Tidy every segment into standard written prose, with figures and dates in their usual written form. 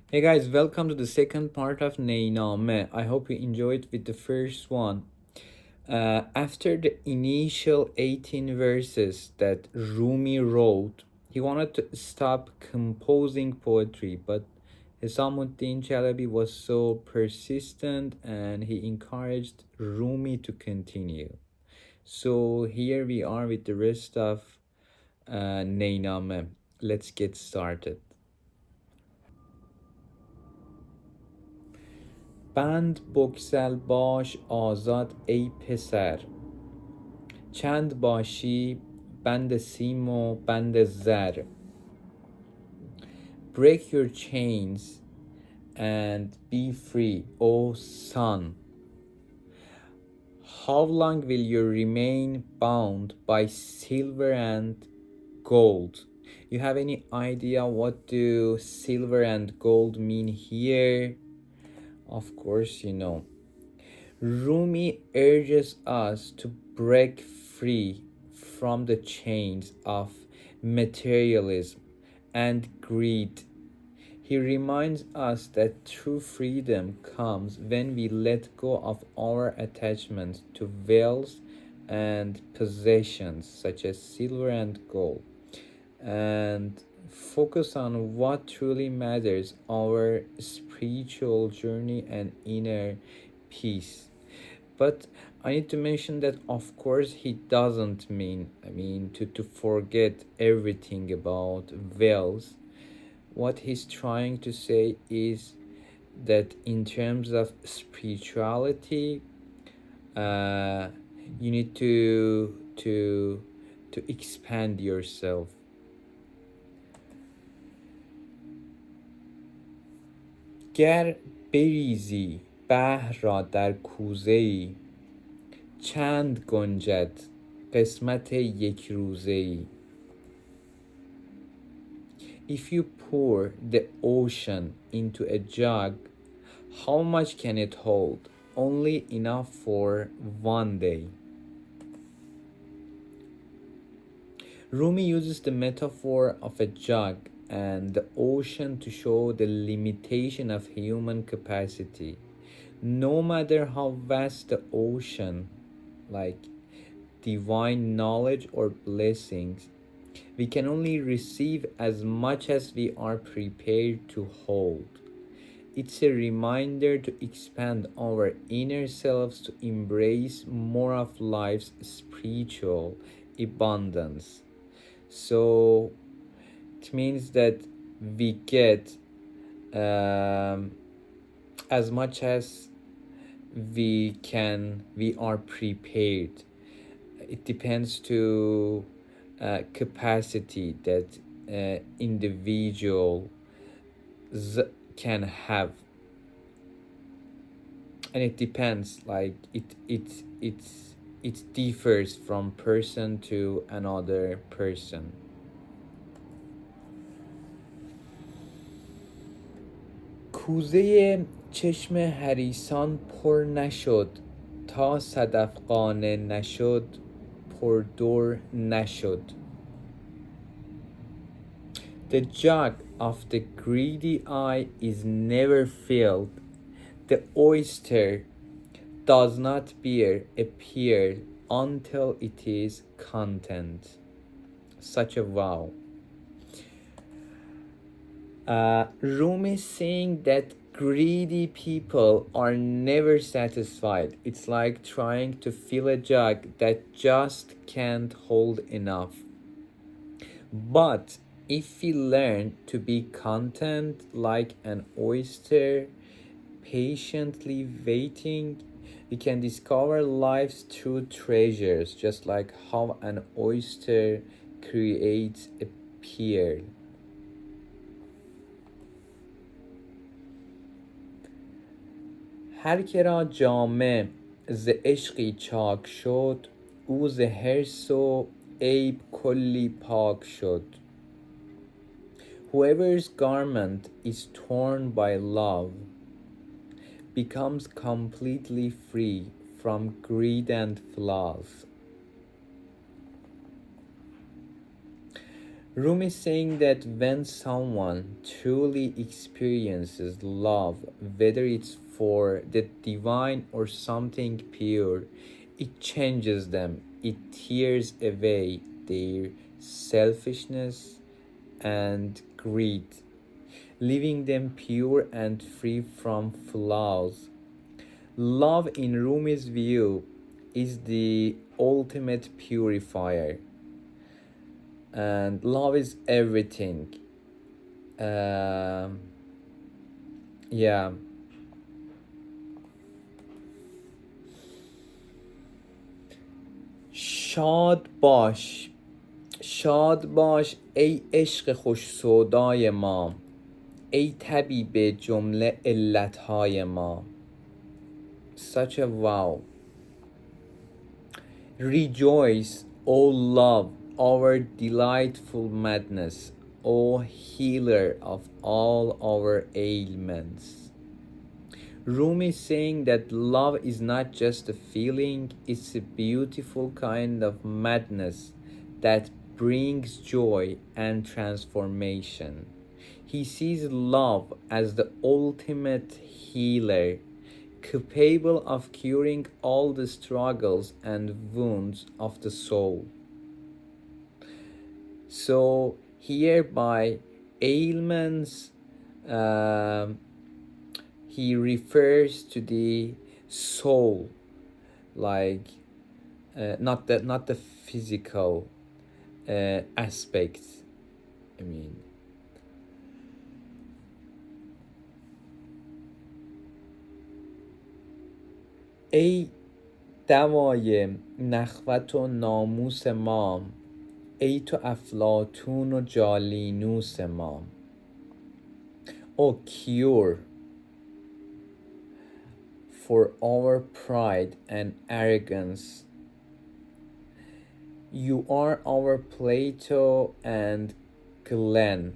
Hey guys, welcome to the second part of Name. I hope you enjoyed with the first one. After the initial 18 verses that Rumi wrote, he wanted to stop composing poetry, but Hisamuddin Chalabi was so persistent and he encouraged Rumi to continue. So here we are with the rest of Name. Let's get started. بند بگسل باش آزاد ای پسر، چند باشی بند سیم و بند زر. Break your chains and be free, O son. How long will you remain bound by silver and gold? You have any idea what do silver and gold mean here? Of course you know. Rumi urges us to break free from the chains of materialism and greed. He reminds us that true freedom comes when we let go of our attachment to wealth and possessions such as silver and gold and focus on what truly matters, our spiritual journey and inner peace. But I need to mention that of course he doesn't mean to forget everything about wealth. What he's trying to say is that in terms of spirituality, uh, you need to expand yourself. گر بریزی بحر را در کوزه‌ای، چند گنجد قسمت یک روزه‌ای. If you pour the ocean into a jug, how much can it hold? Only enough for one day. Rumi uses the metaphor of a jug and the ocean to show the limitation of human capacity. No matter how vast the ocean, like divine knowledge or blessings, we can only receive as much as we are prepared to hold. It's a reminder to expand our inner selves to embrace more of life's spiritual abundance. So it means that we get um, as much as we are prepared. It depends to capacity that individuals can have, and it depends, like it differs from person to another person. کوزه چشم حریصان پر نشد، تا صدفقانه نشد پر دور نشد. The jug of the greedy eye is never filled. The oyster does not bear a pearl until it is content. Such a vow. Rumi is saying that greedy people are never satisfied. It's like trying to fill a jug that just can't hold enough. But if we learn to be content like an oyster, patiently waiting, we can discover life's true treasures, just like how an oyster creates a pearl. هر که را جامه ز عشقی چاک شد، او ز حرص و عیب کلی پاک شد. Whoever's garment is torn by love becomes completely free from greed and flaws. Rumi is saying that when someone truly experiences love, whether it's for the divine or something pure, it changes them. It tears away their selfishness and greed, leaving them pure and free from flaws. Love, in Rumi's view, is the ultimate purifier, and love is everything. Um, yeah. شاد باش، شاد باش ای عشق خوش سودای ما، ای طبیب جمله علتهای ما. Such a wow. Rejoice, O love, our delightful madness, O healer of all our ailments. Rumi is saying that love is not just a feeling, it's a beautiful kind of madness that brings joy and transformation. He sees love as the ultimate healer, capable of curing all the struggles and wounds of the soul. So, here by ailments, he refers to the soul, like not the physical aspects. I mean, ای دوای نخوت و ناموس ما، ای تو افلاطون و جالینوس ما. O cure for our pride and arrogance, you are our Plato and Galen,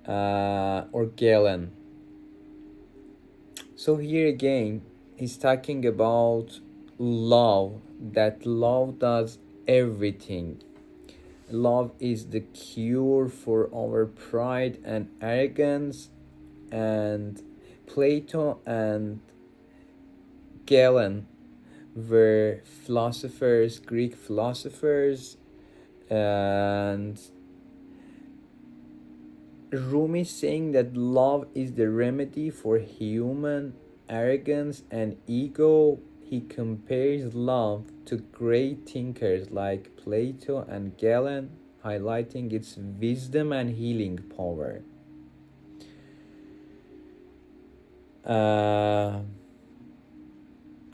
or Galen. So here again, he's talking about love, that love does everything. Love is the cure for our pride and arrogance, and Plato and Galen were philosophers, Greek philosophers, and Rumi is saying that love is the remedy for human arrogance and ego. He compares love to great thinkers like Plato and Galen, highlighting its wisdom and healing power.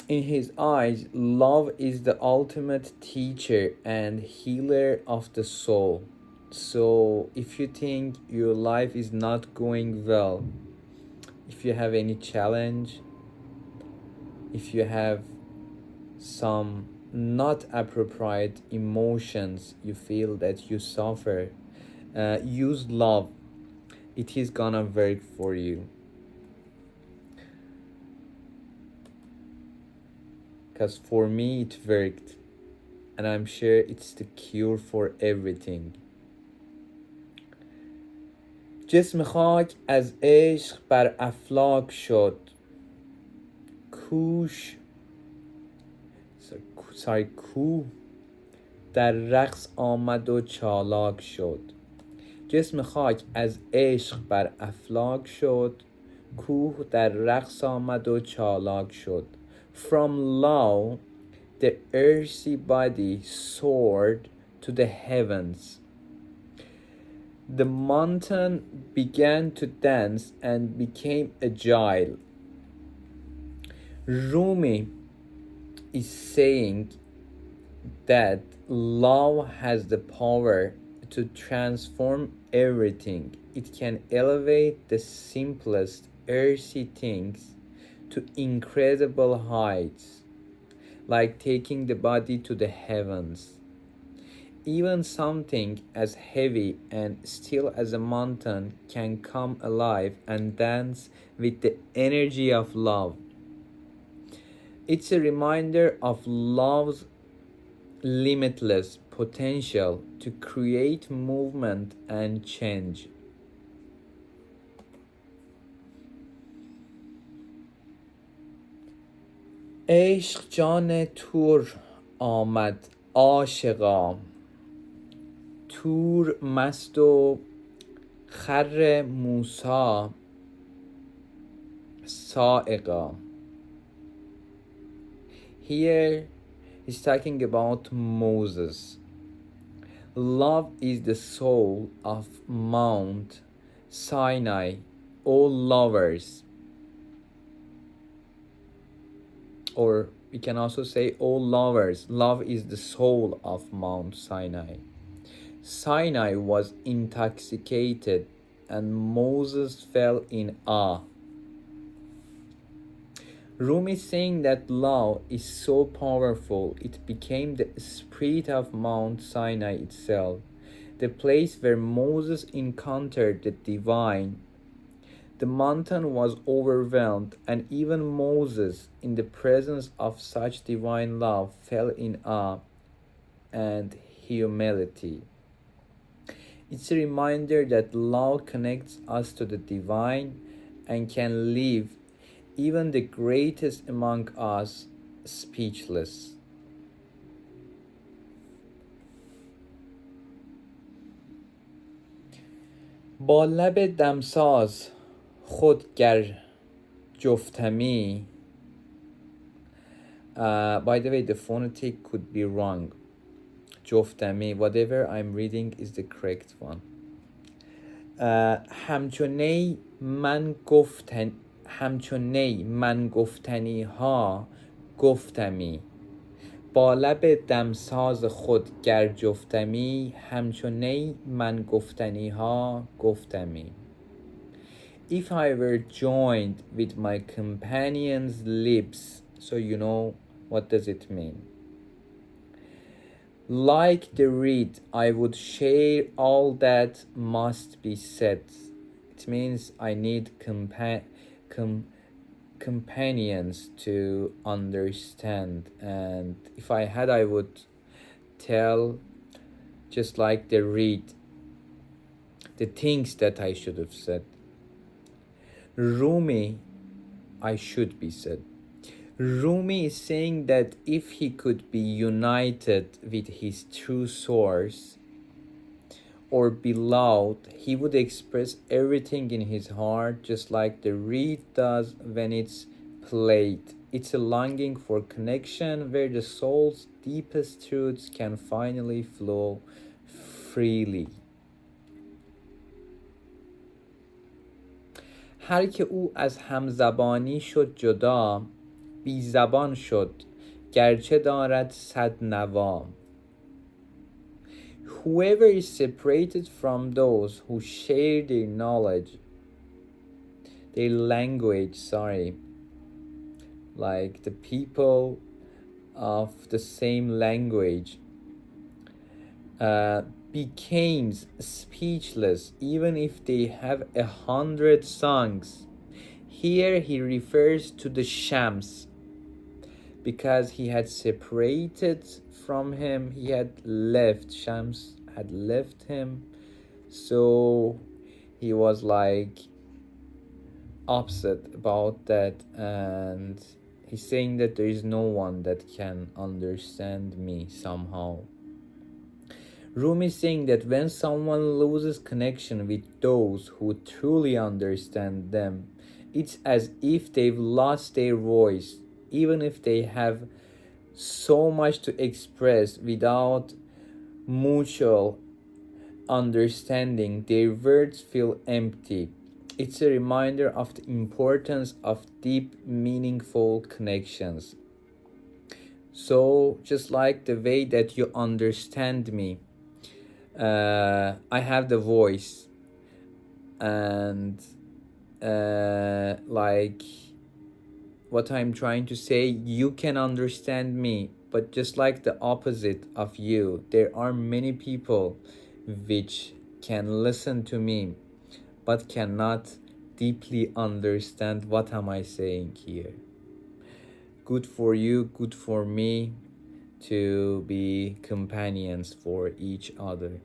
In his eyes, love is the ultimate teacher and healer of the soul. So, if you think your life is not going well, if you have any challenge, if you have some not appropriate emotions, you feel that you suffer, use love. It is gonna work for you. Because for me it worked, and I'm sure it's the cure for everything. جسم خاک از عشق بر افلاک شد، کوه در رقص آمد و چالاک شد. جسم خاک از عشق بر افلاک شد، کوه در رقص آمد و چالاک شد. From love, the earthy body soared to the heavens. The mountain began to dance and became agile. Rumi is saying that love has the power to transform everything. It can elevate the simplest earthy things to incredible heights, like taking the body to the heavens. Even something as heavy and still as a mountain can come alive and dance with the energy of love. It's a reminder of love's limitless potential to create movement and change. عشق جان تور آمد عاشقا، تور مست و خر موسی سائقا. Here he's talking about Moses. Love is the soul of Mount Sinai, all lovers. Or we can also say all lovers. Love is the soul of Mount Sinai. Sinai was intoxicated and Moses fell in awe. Rumi saying that love is so powerful it became the spirit of Mount Sinai itself, the place where Moses encountered the divine. The mountain was overwhelmed, and even Moses, in the presence of such divine love, fell in awe and humility. It's a reminder that love connects us to the divine and can leave even the greatest among us speechless. با لب دمساز خود گر جفتمی. By the way, the phonetic could be wrong. جفتمی, whatever I'm reading is the correct one. همچونی من گفتنی ها گفتمی. با لب دمساز خود گر جفتمی. همچونی من گفتنی ها گفتمی. If I were joined with my companion's lips, so you know what does it mean? Like the reed, I would share all that must be said. It means I need companions to understand, and if I had, I would tell, just like the reed, the things that I should have said. Rumi, I should be said. Rumi is saying that if he could be united with his true source or beloved, he would express everything in his heart just like the reed does when it's played. It's a longing for connection where the soul's deepest truths can finally flow freely. هر که او از همزبانی شد جدا، بی زبان شد گرچه دارد صد نوا. Whoever is separated from those who share their knowledge, their language, like the people of the same language, became speechless even if they have 100 songs. Here he refers to the Shams, because he had separated from him, he had left, Shams had left him, so he was like upset about that, and he's saying that there is no one that can understand me somehow. Rumi is saying that when someone loses connection with those who truly understand them, it's as if they've lost their voice, even if they have so much to express. Without mutual understanding, their words feel empty. It's a reminder of the importance of deep, meaningful connections. So, just like the way that you understand me, I have the voice, and like what I'm trying to say, you can understand me, but just like the opposite of you, there are many people which can listen to me but cannot deeply understand what am I saying here. Good for you, good for me, to be companions for each other.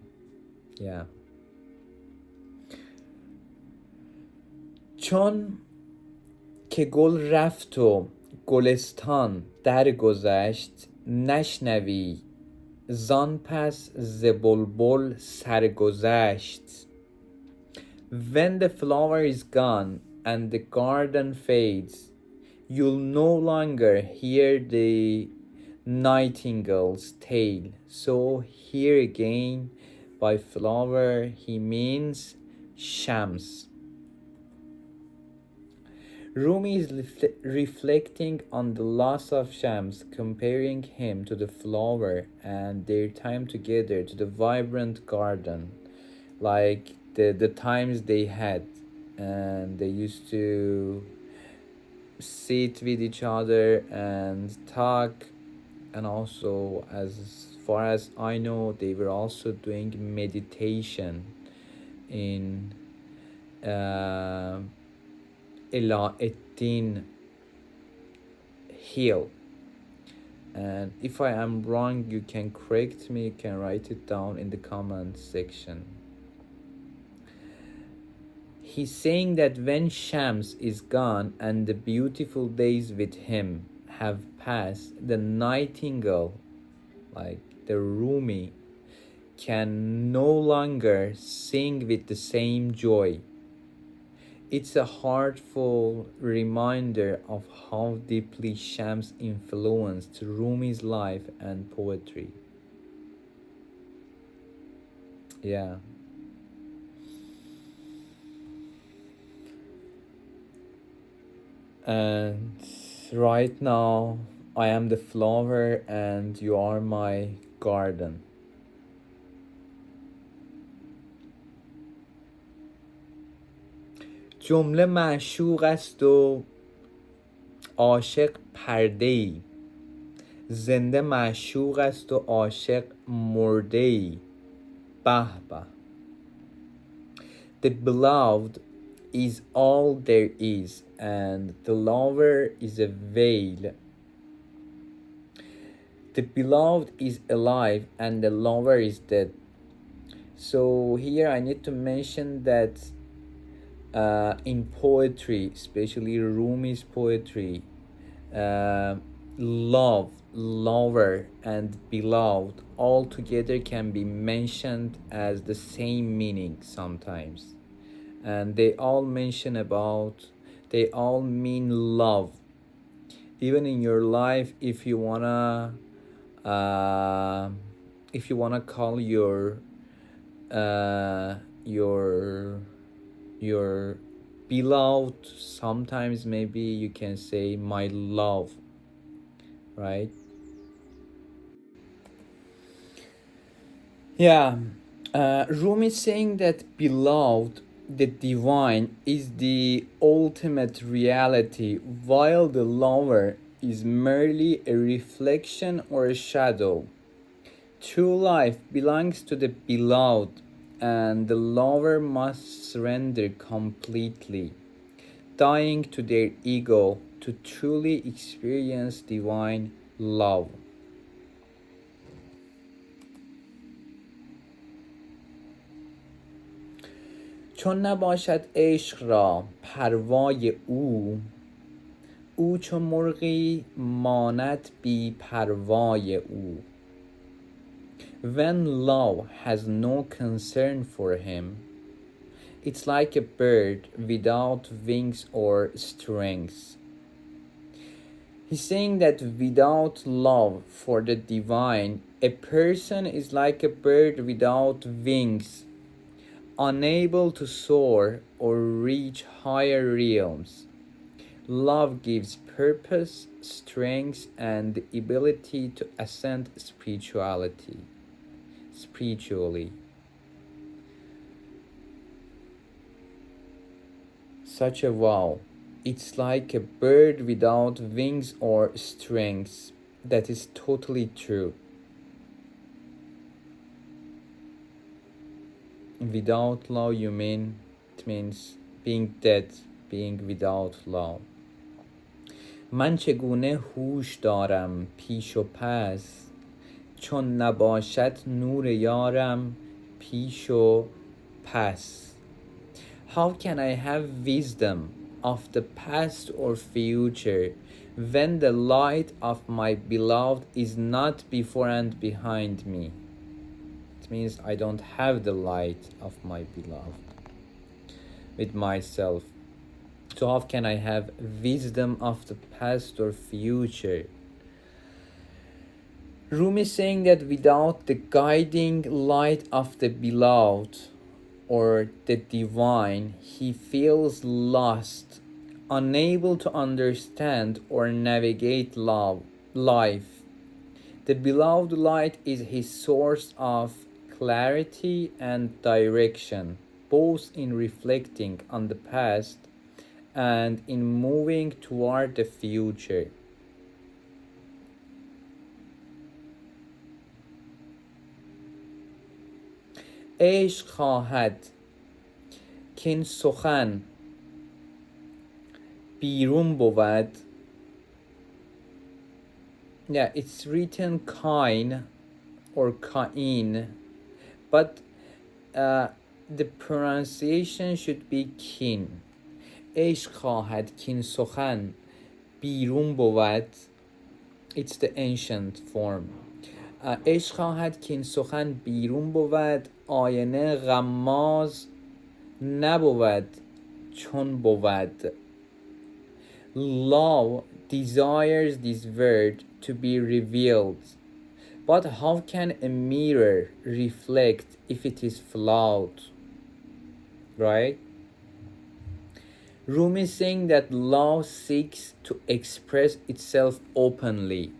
Yeah. چون که گل رفت و گلستان درگذشت، نشنوی زان پس ز بلبل سرگذشت. When the flower is gone and the garden fades, you'll no longer hear the nightingale's tale. So here again, by flower, he means Shams. Rumi is reflecting on the loss of Shams, comparing him to the flower and their time together to the vibrant garden, like the times they had, and they used to sit with each other and talk. And also, as far as I know, they were also doing meditation in Elaeddin Hill. And if I am wrong, you can correct me, you can write it down in the comment section. He's saying that when Shams is gone and the beautiful days with him have passed, the nightingale, like the Rumi, can no longer sing with the same joy. It's a heartful reminder of how deeply Shams influenced Rumi's life and poetry. Yeah. And right now, I am the flower and you are my garden. جمله معشوق است و عاشق پرده‌ای، زنده معشوق است و عاشق مرده‌ای. به به. The beloved is all there is, and the lover is a veil. The beloved is alive and the lover is dead. So here I need to mention that in poetry, especially Rumi's poetry, love, lover, and beloved all together can be mentioned as the same meaning sometimes. And they all mean love. Even in your life, if you wanna call your beloved, sometimes maybe you can say my love, right? Yeah. Rumi is saying that beloved, the divine, is the ultimate reality, while the lover is merely a reflection or a shadow. True life belongs to the beloved, and the lover must surrender completely, dying to their ego to truly experience divine love. چون نباشد عشق را پروای او چو مرغی ماند بی پروای او. When love has no concern for him, it's like a bird without wings or strings. He's saying that without love for the divine, a person is like a bird without wings, unable to soar or reach higher realms. Love gives purpose, strength, and the ability to ascend spiritually. Such a wow. It's like a bird without wings or strings. That is totally true. Without love, it means being dead, being without love. من چگونه هوش دارم پیش و پس، چون نباشد نور یارم پیش و پس. How can I have wisdom of the past or future when the light of my beloved is not before and behind me? It means I don't have the light of my beloved with myself. So how can I have wisdom of the past or future? Rumi is saying that without the guiding light of the beloved or the divine, he feels lost, unable to understand or navigate life. The beloved light is his source of clarity and direction, both in reflecting on the past and in moving toward the future. عشق خواهد کین سخن بیرون بود. Yeah, it's written kain or kain, but the pronunciation should be kin. عشق خواهد کین سخن بیرون بود. It's the ancient form. عشق خواهد کین سخن بیرون بود، آینه غماز نبود چون بود. Love desires this word to be revealed, but how can a mirror reflect if it is flawed? Right? Rumi is saying that love seeks to express itself openly,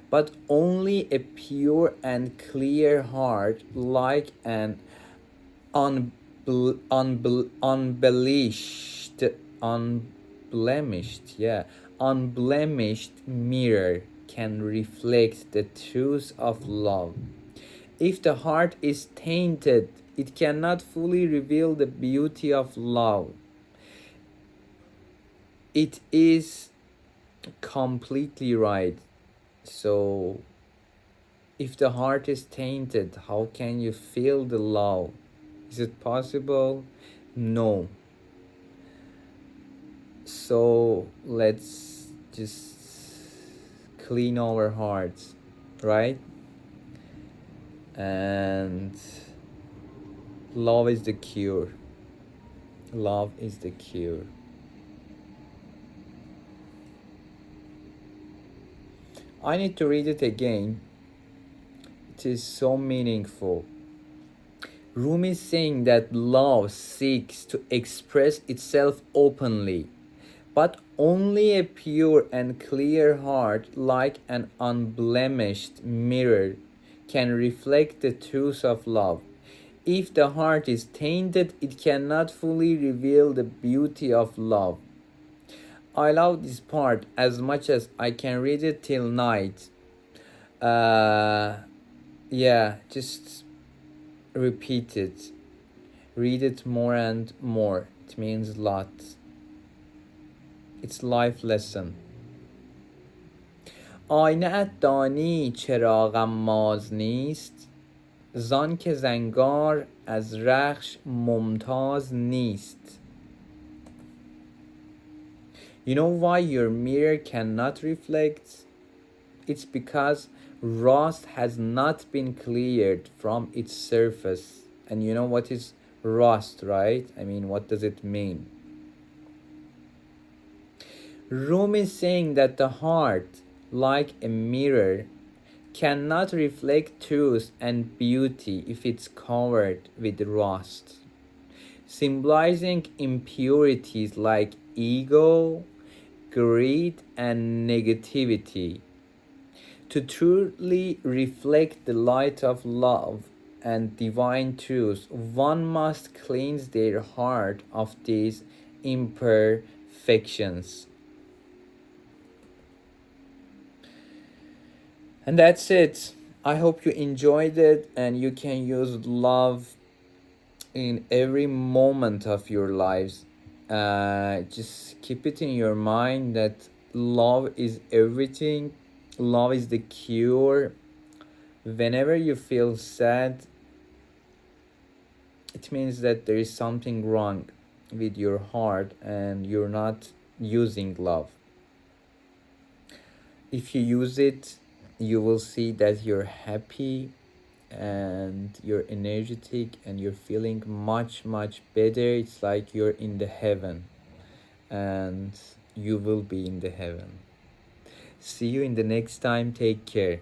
but only a pure and clear heart, like an unblemished mirror can reflect the truth of love. If the heart is tainted, it cannot fully reveal the beauty of love. It is completely right. So, if the heart is tainted, how can you feel the love? Is it possible? No. So, let's just clean our hearts, right? And love is the cure. Love is the cure. I need to read it again. It is so meaningful. Rumi is saying that love seeks to express itself openly, but only a pure and clear heart, like an unblemished mirror, can reflect the truth of love. If the heart is tainted, it cannot fully reveal the beauty of love. I love this part as much as I can read it till night. Yeah, just repeat it. Read it more and more. It means a lot. It's life lesson. آینه ات دانی چرا غماز نیست، زان که زنگار از رخش ممتاز نیست. You know why your mirror cannot reflect? It's because rust has not been cleared from its surface. And you know what is rust, right? I mean, what does it mean? Rumi is saying that the heart, like a mirror, cannot reflect truth and beauty if it's covered with rust, symbolizing impurities like ego, greed, and negativity. To truly reflect the light of love and divine truth, one must cleanse their heart of these imperfections. And that's it. I hope you enjoyed it and you can use love in every moment of your lives. Just keep it in your mind that love is everything. Love is the cure. Whenever you feel sad, it means that there is something wrong with your heart and you're not using love. If you use it, you will see that you're happy and you're energetic and you're feeling much better. It's like you're in the heaven, and you will be in the heaven. See you in the next time. Take care.